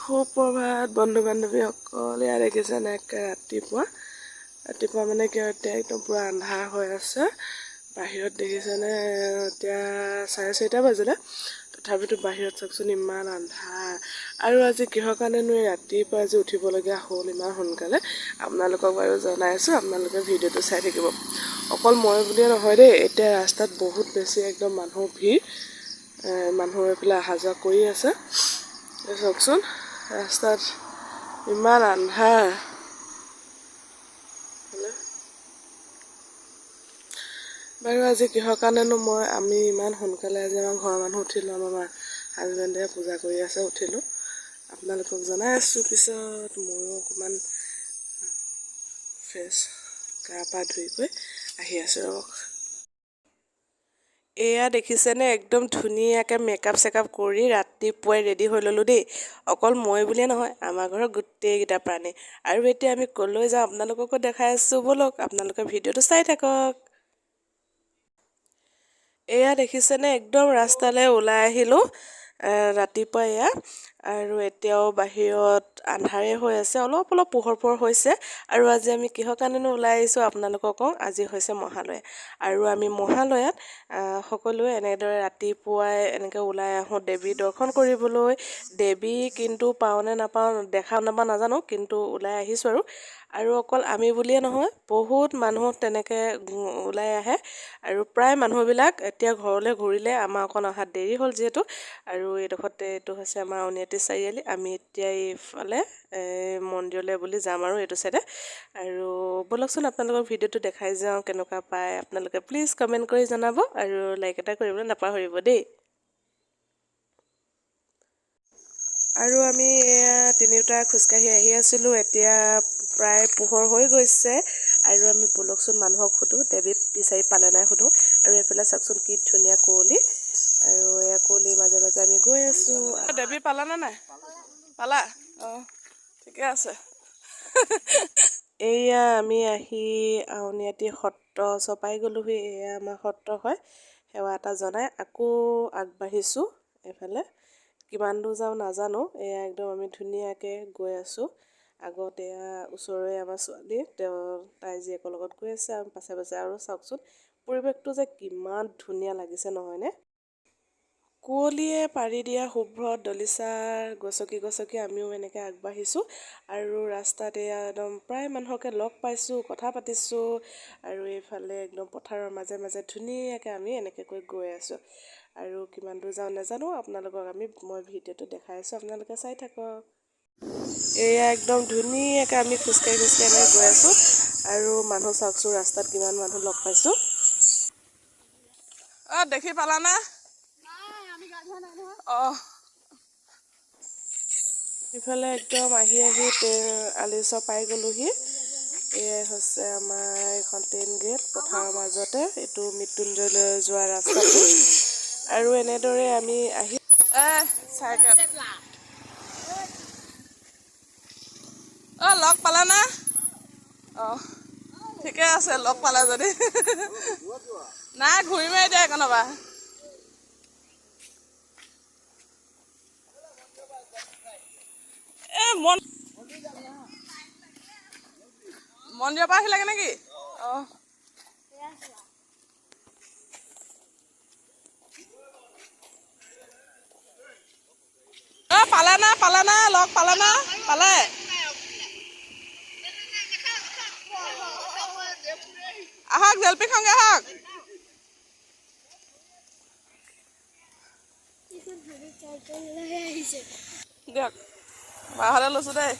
সুপ্ৰভাত বন্ধু বান্ধৱীসকল। ইয়াত দেখিছেনে ৰাতিপুৱা মানে কি এতিয়া একদম পুৰা আন্ধাৰ হৈ আছে। বাহিৰত দেখিছেনে এতিয়া 4:30 বাজিলে, তথাপিতো বাহিৰত চাওকচোন ইমান আন্ধাৰ। আৰু আজি কিহৰ কাৰণেনো ৰাতিপুৱা আজি উঠিবলগীয়া হ'ল ইমান সোনকালে, আপোনালোকক বাৰু জনাইছোঁ। আপোনালোকে ভিডিঅ'টো চাই থাকিব। অকল মই বুলিয়ে নহয় দেই, এতিয়া ৰাস্তাত বহুত বেছি একদম মানুহৰ ভিৰ। মানুহ এইফালে অহা যোৱা কৰি আছে। চাওকচোন ৰাস্তাত ইমান আন্ধাৰ। বাৰু আজি কিহৰ কাৰণেনো আমি ইমান সোনকালে আজি আমাৰ ঘৰৰ মানুহ উঠিলোঁ। আমাৰ হাজবেণ্ডে পূজা কৰি আছে, উঠিলোঁ। আপোনালোকক জনাই আছোঁ। পিছত ময়ো অকণমান ফ্ৰেছ গা পা ধুই গৈ আহি আছোঁ ৰ'ব। এয়া দেখিছেনে একদম ধুনীয়াকৈ মেকআপ চেকআপ কৰি ৰাতিপুৱাই ৰেডি হৈ ল'লোঁ দেই। অকল মই বুলিয়ে নহয়, আমাৰ ঘৰৰ গোটেইকেইটা প্ৰাণী। আৰু এতিয়া আমি ক'লৈ যাওঁ আপোনালোককো দেখাই আছোঁ, ব'লক আপোনালোকে ভিডিঅ'টো চাই থাকক। এয়া দেখিছেনে একদম ৰাস্তালৈ ওলাই আহিলোঁ ৰাতিপুৱা এয়া। আৰু এতিয়াও বাহিৰত আন্ধাৰে হৈ আছে, অলপ অলপ পোহৰ হৈছে। আৰু আজি আমি কিহৰ কাৰণেনো ওলাই আহিছোঁ আপোনালোকক কওঁ। আজি হৈছে মহালয়া, আৰু আমি মহালয়াত সকলোৱে এনেদৰে ৰাতিপুৱাই এনেকৈ ওলাই আহোঁ দেৱী দৰ্শন কৰিবলৈ। দেৱী কিন্তু পাওঁনে নাপাওঁ, দেখা নাপাওঁ নাজানো, কিন্তু ওলাই আহিছোঁ আৰু অকল আমি বুলিয়ে নহয়, বহুত মানুহ তেনেকৈ ওলাই আহে। আৰু প্ৰায় মানুহবিলাক এতিয়া ঘৰলৈ ঘূৰিলে, আমাৰ অকণ অহাত দেৰি হ'ল যিহেতু। আৰু এইডোখৰতে এইটো হৈছে আমাৰ আউনীআটী চাৰিআলি। আমি এতিয়া এইফালে মন্দিৰলৈ বুলি যাম আৰু এইটো চাইডে। আৰু ব'লকচোন আপোনালোকৰ ভিডিঅ'টো দেখাই যাওঁ, কেনেকুৱা পায় আপোনালোকে প্লিজ কমেণ্ট কৰি জনাব, আৰু লাইক এটা কৰিবলৈ নাপাহৰিব দেই। আৰু আমি এয়া তিনিওটা খোজকাঢ়ি আহি আছিলোঁ। এতিয়া প্ৰায় পোহৰ হৈ গৈছে। আৰু আমি ব'লকচোন মানুহক সোধোঁ, দেৱী বিচাৰি পালে নাই সোধোঁ। আৰু এইফালে চাওকচোন কি ধুনীয়া কুঁৱলী, আৰু এয়া কুঁৱলীৰ মাজে মাজে আমি গৈ আছোঁ। দেৱী পালানে নাই? পালা? অঁ, ঠিকে আছে। এয়া আমি আহি আউনীআটী সত্ৰ চপাই গ'লোহি। এয়া আমাৰ সত্ৰ হয়। সেৱা এটা জনাই আকৌ আগবাঢ়িছোঁ এইফালে। কিমান দূৰ যাওঁ নাজানো। এয়া একদম আমি ধুনীয়াকৈ গৈ আছোঁ। আগত এয়া ওচৰৰে আমাৰ ছোৱালী, তাই জীয়েকৰ লগত গৈ আছে, আমি পাছে পাছে। আৰু চাওকচোন পৰিৱেশটো যে কিমান ধুনীয়া লাগিছে নহয়নে? কুঁৱলীয়ে পাৰি দিয়া শুভ্ৰ দলিচাৰ গছকি আমিও এনেকৈ আগবাঢ়িছোঁ। আৰু ৰাস্তাত এয়া একদম প্ৰায় মানুহকে লগ পাইছোঁ, কথা পাতিছোঁ। আৰু এইফালে একদম পথাৰৰ মাজে মাজে ধুনীয়াকৈ আমি এনেকৈ গৈ আছোঁ। আৰু কিমান দূৰ যাওঁ নাজানো, আপোনালোকক মই ভিডিঅ'টো দেখাই আছোঁ, আপোনালোকে চাই থাকক। এয়া একদম ধুনীয়াকৈ আমি খোজকাঢ়ি এনেকৈ গৈ আছোঁ। আৰু মানুহ চাওকচোন ৰাস্তাত কিমান মানুহ লগ পাইছোঁ। অঁ, দেখি পালানে? অঁ, ইফালে একদম আহি আলিচৰ পাই গ'লোহি। এয়াই হৈছে আমাৰ এইখন ট্ৰেইন গেট, পথাৰৰ মাজতে। এইটো মৃত্যুঞ্জয়লৈ যোৱা ৰাস্তাটো। আৰু এনেদৰে আমি আহি চাইকেল লগ পালানে? অঁ, ঠিকে আছে, লগ পালে যদি। নাই, ঘূৰিমেই এতিয়া এইকণৰপৰা। মন্দিৰৰ পৰা আহিলাগে নেকি? অঁ, পালে না লগ পালে না? পালে? আহক, জেলপি খাওঁগে, আহক। দিয়ক, বাহঁতে লৈছোঁ দেই।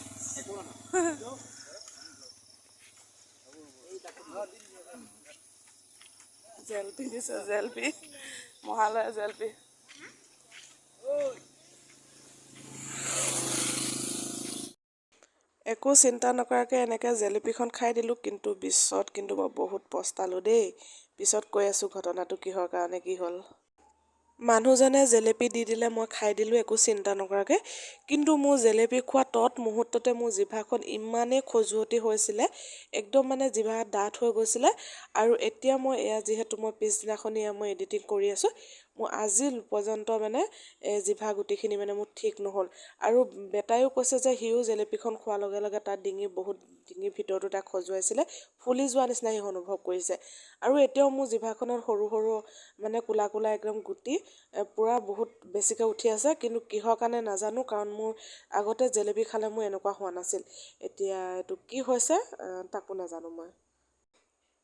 জেলপি দিছে, জেলপি, মহালয়া জেলপি। একো চিন্তা নকৰাকৈ এনেকৈ জেলেপিখন খাই দিলোঁ। কিন্তু পিছত মই বহুত পস্তালোঁ দেই। পিছত কৈ আছোঁ ঘটনাটো কিহৰ কাৰণে কি হ'ল। মানুহজনে জেলেপি দি দিলে, মই খাই দিলোঁ একো চিন্তা নকৰাকৈ। কিন্তু মোৰ জেলেপি খোৱা মুহূৰ্ততে মোৰ জিভাখন ইমানেই খজুৱতি হৈছিলে, একদম মানে জিভা ডাঠ হৈ গৈছিলে। আৰু এতিয়া মই যিহেতু মই পিছদিনাখনি মই এডিটিং কৰি আছোঁ, মোৰ আজি পৰ্যন্ত মানে জিভা গুটিখিনি মানে মোৰ ঠিক নহ'ল। আৰু বেটাইও কৈছে যে সিও জেলেপীখন খোৱাৰ লগে লগে তাৰ ডিঙিৰ ভিতৰতো তাক খজুৱাইছিলে, ফুলি যোৱা নিচিনা সি অনুভৱ কৰিছে। আৰু এতিয়াও মোৰ জিভাখনত সৰু সৰু মানে কোলা কোলা একদম গুটি পূৰা বহুত বেছিকৈ উঠি আছে, কিন্তু কিহৰ কাৰণে নাজানো, কাৰণ মোৰ আগতে জেলেপী খালে মোৰ এনেকুৱা হোৱা নাছিল। এতিয়া এইটো কি হৈছে তাকো নাজানো মই।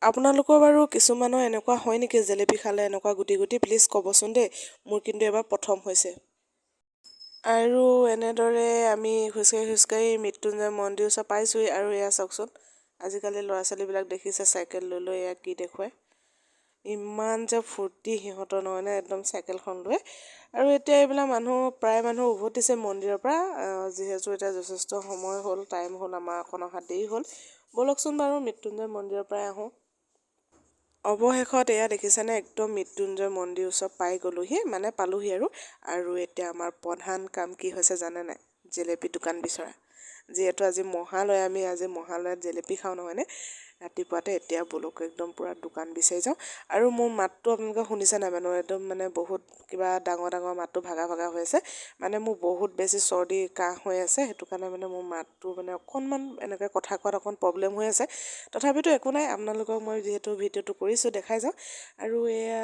আপোনালোকৰ বাৰু কিছুমানৰ এনেকুৱা হয় নেকি, জেলেপী খালে এনেকুৱা গুটি গুটি? প্লিজ ক'বচোন দেই, মোৰ কিন্তু এবাৰ প্ৰথম হৈছে। আৰু এনেদৰে আমি খোজকাঢ়ি মৃত্যুঞ্জয় মন্দিৰ ওচৰ পাইছোঁহি। আৰু এয়া চাওকচোন, আজিকালি ল'ৰা ছোৱালীবিলাক দেখিছে চাইকেল লৈ লৈ এয়া কি দেখুৱায়, ইমান যে ফূৰ্তি সিহঁতৰ নহয়নে একদম চাইকেলখন লৈ। আৰু এতিয়া এইবিলাক প্ৰায় মানুহ উভতিছে মন্দিৰৰ পৰা, যিহেতু এতিয়া যথেষ্ট সময় হ'ল, টাইম হ'ল, আমাৰ অকণ অহা দেৰি হ'ল। ব'লকচোন বাৰু মৃত্যুঞ্জয় মন্দিৰৰ পৰাই আহোঁ। অৱশেষত এয়া দেখিছেনে, একদম মৃত্যুঞ্জয় মন্দিৰ ওচৰ পাই গ'লোহি, মানে পালোহি আৰু এতিয়া আমাৰ প্ৰধান কাম কি হৈছে জানে নাই? জেলেপী দোকান বিচৰা। যিহেতু আজি মহালয়া, আমি আজি মহালয়াত জেলেপী খাওঁ নহয়নে ৰাতিপুৱাতে। এতিয়া ব'লক একদম পূৰা দোকান বিচাৰি যাওঁ। আৰু মোৰ মাতটো আপোনালোকে শুনিছে নাই মানুহ, একদম মানে বহুত কিবা ডাঙৰ মাতটো ভাগা হৈ আছে। মানে মোৰ বহুত বেছি চৰ্দি কাহ হৈ আছে, সেইটো কাৰণে মানে মোৰ মাতটো মানে অকণমান এনেকৈ কথা কোৱাত অকণ প্ৰব্লেম হৈ আছে। তথাপিতো একো নাই, আপোনালোকক মই যিহেতু ভিডিঅ'টো কৰিছোঁ দেখাই যাওঁ। আৰু এয়া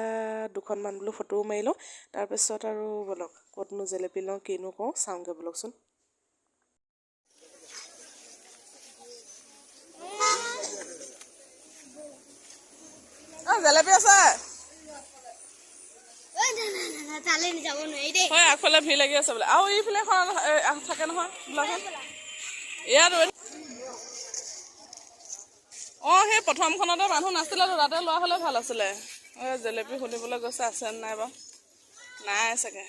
দুখনমান বোলো ফটোও মাৰি লওঁ, তাৰপিছত আৰু ব'লক ক'তনো জেলেপী লওঁ কিনো কওঁ চাওঁগৈ ব'লকচোন। জেলেপী আছে? হয়, আগফালে ভিৰ লাগি আছে বোলে। আৰু এইফালে থাকে নহয় বোলাখন ইয়াত। সেই প্ৰথমখনতে মানুহ নাছিলে, তাতে লোৱা হ'লে ভাল আছিলে। জেলেপী সুধিবলৈ গৈছে আছে নাই বাৰু, নাই চাগে।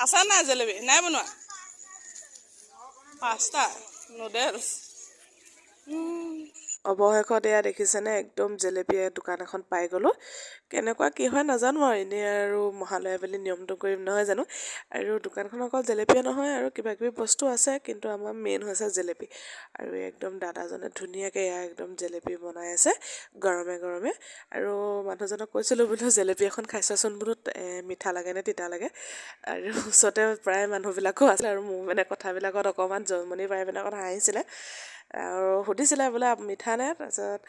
আছে নাই জেলেপী? নাই বনোৱা 5টা নুডেলছ। অৱশেষত এয়া দেখিছেনে, একদম জেলেপী দোকান এখন পাই গ'লোঁ। কেনেকুৱা কি হয় নাজানো আৰু, এনেই আৰু মহালয়া বুলি নিয়মটো কৰিম নহয় জানো। আৰু দোকানখন অকল জেলেপীয়ে নহয়, আৰু কিবাকিবি বস্তু আছে, কিন্তু আমাৰ মেইন হৈছে জেলেপী। আৰু একদম দাদাজনে ধুনীয়াকৈ এয়া একদম জেলেপী বনাই আছে গৰমে গৰমে। আৰু মানুহজনক কৈছিলোঁ বোলো জেলেপী এখন খাইছোৱাচোন বোলো, মিঠা লাগে নে তিতা লাগে। আৰু ওচৰতে প্ৰায় মানুহবিলাকো আছিলে, আৰু মোৰ মানে কথাবিলাকত অকণমান জমনি পাই পিনে অকণ হাঁহিছিলে। আৰু সুধিছিলে বোলে মিঠা নে, তাৰপিছত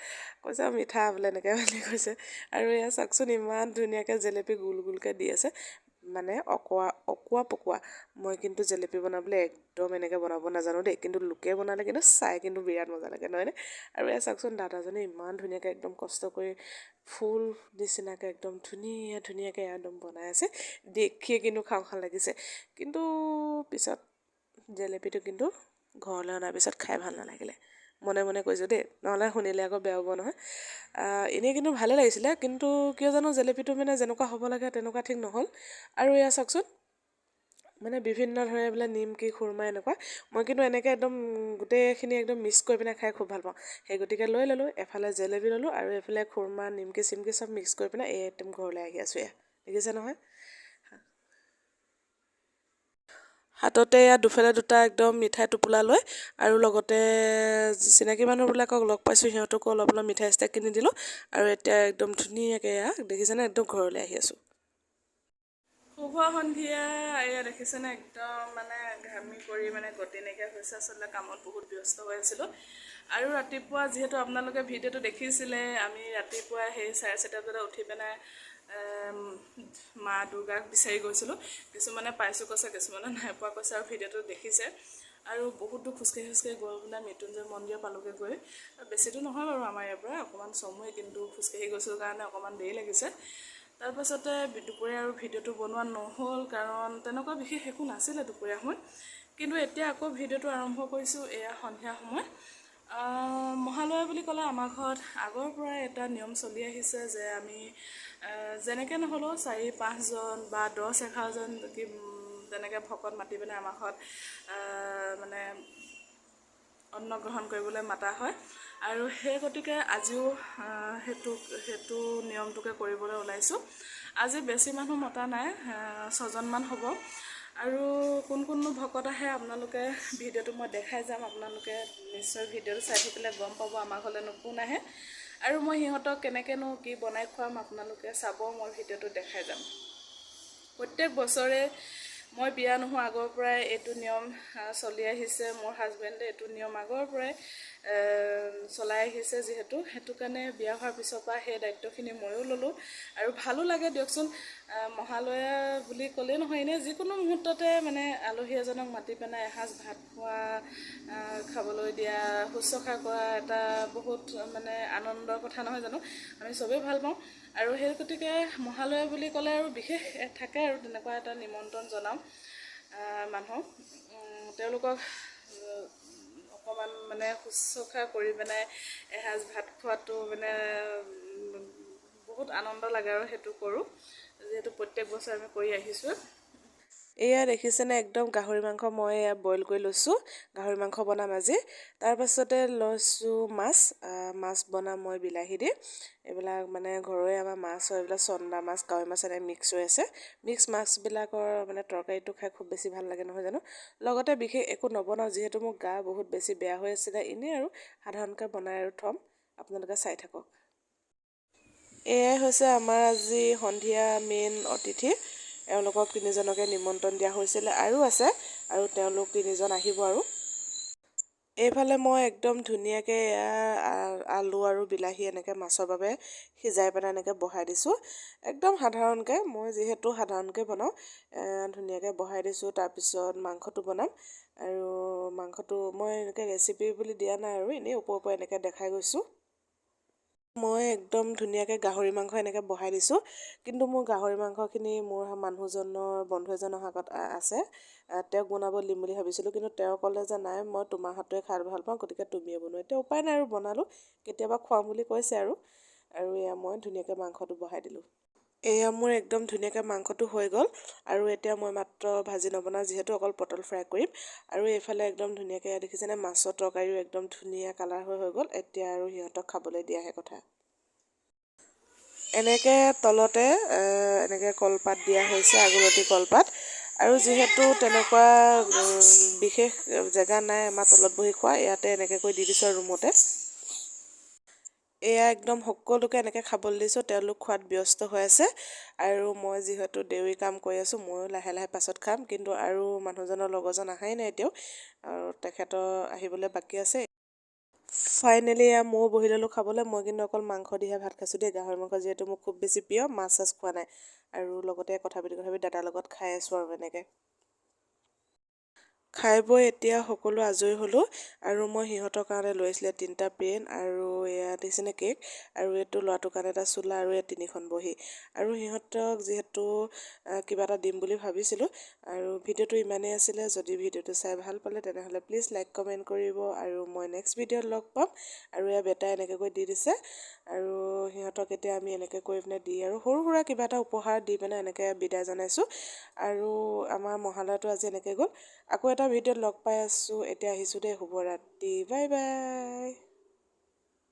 কৈছে মিঠা বোলে, এনেকৈ বুলি কৈছে। আৰু এয়া চাওকচোন, ইমান ধুনীয়াকৈ জেলেপী গোল গোলকৈ দি আছে, মানে অকোৱা পকোৱা। মই কিন্তু জেলেপী বনাবলৈ একদম এনেকৈ বনাব নাজানো দেই, কিন্তু লোকে বনালে কিন্তু চাই কিন্তু বিৰাট মজা লাগে নহয়নে। আৰু এয়া চাওকচোন, দাদাজনে ইমান ধুনীয়াকৈ একদম কষ্ট কৰি ফুল নিচিনাকৈ একদম ধুনীয়াকৈ একদম বনাই আছে, দেখিয়ে কিন্তু খাওঁ খাওঁ লাগিছে। কিন্তু পিছত জেলেপীটো কিন্তু ঘৰলৈ অনাৰ পিছত খাই ভাল নালাগিলে। মনে মনে কৈছোঁ দেই, নহ'লে শুনিলে আকৌ বেয়া হ'ব নহয়। এনেই কিন্তু ভালে লাগিছিলে, কিন্তু কিয় জানো জেলেপীটো মানে যেনেকুৱা হ'ব লাগে তেনেকুৱা ঠিক নহ'ল। আৰু এয়া চাওকচোন, মানে বিভিন্ন ধৰণে বোলে নিমকি খুৰমা এনেকুৱা, মই কিন্তু এনেকৈ একদম গোটেইখিনি একদম মিক্স কৰি পিনে খাই খুব ভাল পাওঁ। সেই গতিকে লৈ ল'লোঁ, এফালে জেলেপী ল'লোঁ আৰু এফালে খুৰমা নিমকি চিমকি চব মিক্স কৰি পিনে একদম ঘৰলৈ আহি আছোঁ। এয়া দেখিছে নহয়, হাততে এয়া দুফালে দুটা একদম মিঠাই টোপোলা লৈ, আৰু লগতে চিনাকী মানুহবিলাকক লগ পাইছোঁ, সিহঁতকো অলপ মিঠাই চিঠাই কিনি দিলোঁ। আৰু এতিয়া একদম ধুনীয়াকৈ এয়া দেখিছেনে, একদম ঘৰলৈ আহি আছোঁ। শুভ সন্ধিয়া। এয়া দেখিছেনে, একদম মানে ঘামি কৰি মানে গতি নাইকিয়া হৈছে। আচলতে কামত বহুত ব্যস্ত হৈ আছিলোঁ। আৰু ৰাতিপুৱা যিহেতু আপোনালোকে ভিডিঅ'টো দেখিছিলে, আমি ৰাতিপুৱা সেই 4:30 বজাত উঠি পিনে মা দুৰ্গাক বিচাৰি গৈছিলোঁ। কিছুমানে পাইছোঁ কৈছে, কিছুমানে নাই পোৱা কৈছে, আৰু ভিডিঅ'টো দেখিছে। আৰু বহুত দূৰ খোজকাঢ়ি গৈ পিনে মৃত্যুঞ্জয় মন্দিৰ পালোগৈ গৈ। বেছি দূৰ নহয় বাৰু আমাৰ ইয়াৰ পৰা, অকণমান চমুৱে, কিন্তু খোজকাঢ়ি গৈছিলোঁ কাৰণে অকণমান দেৰি লাগিছে। তাৰপাছতে দুপৰীয়া আৰু ভিডিঅ'টো বনোৱা নহ'ল, কাৰণ তেনেকুৱা বিশেষ একো নাছিলে দুপৰীয়া সময়ত। কিন্তু এতিয়া আকৌ ভিডিঅ'টো আৰম্ভ কৰিছোঁ, এয়া সন্ধিয়া সময়ত। মহালয়া বুলি ক'লে আমাৰ ঘৰত আগৰ পৰাই এটা নিয়ম চলি আহিছে যে আমি যেনেকৈ নহ'লেও 4-5জন বা 10-11জন তেনেকৈ ভকত মাতি পিনে আমাৰ ঘৰত মানে অন্ন গ্ৰহণ কৰিবলৈ মাতা হয়। আৰু সেই গতিকে আজিও সেইটো নিয়মটোকে কৰিবলৈ ওলাইছোঁ। আজি বেছি মানুহ মতা নাই, 6জনমান হ'ব। আৰু কোন কোননো ভকত আহে আপোনালোকে ভিডিঅ'টো মই দেখাই যাম। আপোনালোকে নিশ্চয় ভিডিঅ'টো চাই থাকিলে গম পাব আমাৰ ঘৰলৈনো কোন আহে, আৰু মই সিহঁতক কেনেকৈনো কি বনাই খুৱাম আপোনালোকে চাব, মই ভিডিঅ'টো দেখাই যাম। প্ৰত্যেক বছৰে মই বিয়া নোহোৱা আগৰ পৰাই এইটো নিয়ম চলি আহিছে। মোৰ হাজবেণ্ডে এইটো নিয়ম আগৰ পৰাই চলাই আহিছে, যিহেতু সেইটো কাৰণে বিয়া হোৱাৰ পিছৰ পৰা সেই দায়িত্বখিনি ময়ো ল'লোঁ। আৰু ভালো লাগে দিয়কচোন, মহালয়া বুলি ক'লেই নহয়, এনেই যিকোনো মুহূৰ্ততে মানে আলহী এজনক মাতি পেলাই এসাঁজ ভাত খোৱা, খাবলৈ দিয়া, শুশ্ৰূষা কৰা এটা বহুত মানে আনন্দৰ কথা নহয় জানো। আমি চবেই ভাল পাওঁ, আৰু সেই গতিকে মহালয়া বুলি ক'লে আৰু বিশেষ থাকে আৰু তেনেকুৱা এটা নিমন্ত্ৰণ জনাওঁ মানুহক, তেওঁলোকক অকণমান মানে শুশ্ৰূষা কৰি পেলাই এসাঁজ ভাত খোৱাটো মানে বহুত আনন্দ লাগে, আৰু সেইটো কৰোঁ যিহেতু প্ৰত্যেক বছৰ আমি কৰি আহিছোঁ। এয়া দেখিছেনে, একদম গাহৰি মাংস মই এয়া বইল কৰি লৈছোঁ, গাহৰি মাংস বনাম আজি। তাৰপাছতে লৈছোঁ মাছ বনাম মই বিলাহী দি। এইবিলাক মানে ঘৰৰে আমাৰ মাছ হয়, এইবিলাক চন্দা মাছ, কাৱৈ মাছ এনেকৈ মিক্স হৈ আছে। মিক্স মাছবিলাকৰ মানে তৰকাৰীটো খাই খুব বেছি ভাল লাগে নহয় জানো। লগতে বিশেষ একো নবনাওঁ, যিহেতু মোৰ গা বহুত বেছি বেয়া হৈ আছিলে, এনেই আৰু সাধাৰণকৈ বনাই আৰু থ'ম, আপোনালোকে চাই থাকক। এয়াই হৈছে আমাৰ আজি সন্ধিয়া মেইন অতিথি। এওঁলোকক 3জনকে নিমন্ত্ৰণ দিয়া হৈছিলে, আৰু আছে, আৰু তেওঁলোক 3জন আহিব। আৰু এইফালে মই একদম ধুনীয়াকৈ আলু আৰু বিলাহী এনেকৈ মাছৰ বাবে সিজাই পেলাই এনেকৈ বহাই দিছোঁ। একদম সাধাৰণকৈ, মই যিহেতু সাধাৰণকৈ বনাওঁ, ধুনীয়াকৈ বহাই দিছোঁ। তাৰপিছত মাংসটো বনাম, আৰু মাংসটো মই এনেকৈ ৰেচিপি বুলি দিয়া নাই, আৰু এনেই ওপৰৰ পৰা এনেকৈ দেখাই গৈছোঁ। মই একদম ধুনীয়াকৈ গাহৰি মাংস এনেকৈ বহাই দিছোঁ, কিন্তু মোৰ গাহৰি মাংসখিনি মোৰ মানুহজনৰ বন্ধু এজনৰ হাতত আছে, তেওঁক বনাব দিম বুলি ভাবিছিলোঁ, কিন্তু তেওঁ ক'লে যে নাই, মই তোমাৰ হাতটোৱে খাই ভাল পাওঁ, গতিকে তুমিয়ে বনোৱা। এতিয়া উপায় নাই আৰু বনালোঁ, কেতিয়াবা খুৱাম বুলি কৈছে। আৰু এয়া মই ধুনীয়াকৈ মাংসটো বহাই দিলোঁ। এয়া মোৰ একদম ধুনীয়াকৈ মাংসটো হৈ গ'ল, আৰু এতিয়া মই মাত্ৰ ভাজি নবনাওঁ, যিহেতু অকল পটল ফ্ৰাই কৰিম। আৰু এইফালে একদম ধুনীয়াকৈ দেখিছেনে, মাছৰ তৰকাৰীও একদম ধুনীয়া কালাৰ হৈ গ'ল। এতিয়া আৰু সিহঁতক খাবলৈ দিয়াহে কথা। এনেকৈ তলতে এনেকৈ কলপাত দিয়া হৈছে, আগলতি কলপাত। আৰু যিহেতু তেনেকুৱা বিশেষ জেগা নাই আমাৰ তলত বহি খোৱা, ইয়াতে এনেকৈ কৰি দি দিছোঁ ৰুমতে। এয়া একদম সকলোকে এনেকৈ খাবলৈ দিছোঁ, তেওঁলোক খোৱাত ব্যস্ত হৈ আছে। আৰু মই যিহেতু দেউৰী কাম কৰি আছোঁ, ময়ো লাহে লাহে পাছত খাম, কিন্তু আৰু মানুহজনৰ লগৰজন আহাই নাই এতিয়াও, আৰু তেখেতৰ আহিবলৈ বাকী আছে। ফাইনেলি এয়া ময়ো বহি ল'লোঁ খাবলৈ। মই কিন্তু অকল মাংস দিহে ভাত খাইছোঁ দেই, গাহৰি মাংস যিহেতু মোৰ খুব বেছি প্ৰিয়, মাছ চাছ খোৱা নাই। আৰু লগতে কথা পাতি দাদাৰ লগত খাই আছোঁ আৰু এনেকৈ। খাই বৈ এতিয়া সকলো আজৰি হ'লোঁ, আৰু মই সিহঁতৰ কাৰণে লৈ আহিছিলে 3টা পেন, আৰু এয়া দেখিছেনে কেক, আৰু এইটো ল'ৰাটোৰ কাৰণে এটা চোলা, আৰু এয়া 3খন বহী। আৰু সিহঁতক যিহেতু কিবা এটা দিম বুলি ভাবিছিলোঁ। আৰু ভিডিঅ'টো ইমানেই আছিলে। যদি ভিডিঅ'টো চাই ভাল পালে তেনেহ'লে প্লিজ লাইক কমেণ্ট কৰিব, আৰু মই নেক্সট ভিডিঅ'ত লগ পাম। আৰু এয়া বেটাই এনেকৈ কৰি দি দিছে, আৰু সিহঁতক এতিয়া আমি এনেকৈ কৰি পিনে দি, আৰু সৰু সুৰা কিবা এটা উপহাৰ দি পিনে এনেকৈ বিদায় জনাইছোঁ। আৰু আমাৰ মহালয়াটো আজি এনেকৈ গ'ল। আকৌ এটা ভিডিঅ'ত লগ পাই আছোঁ, এতিয়া আহিছোঁ দেই, শুভৰাত্ৰি, বাই বাই।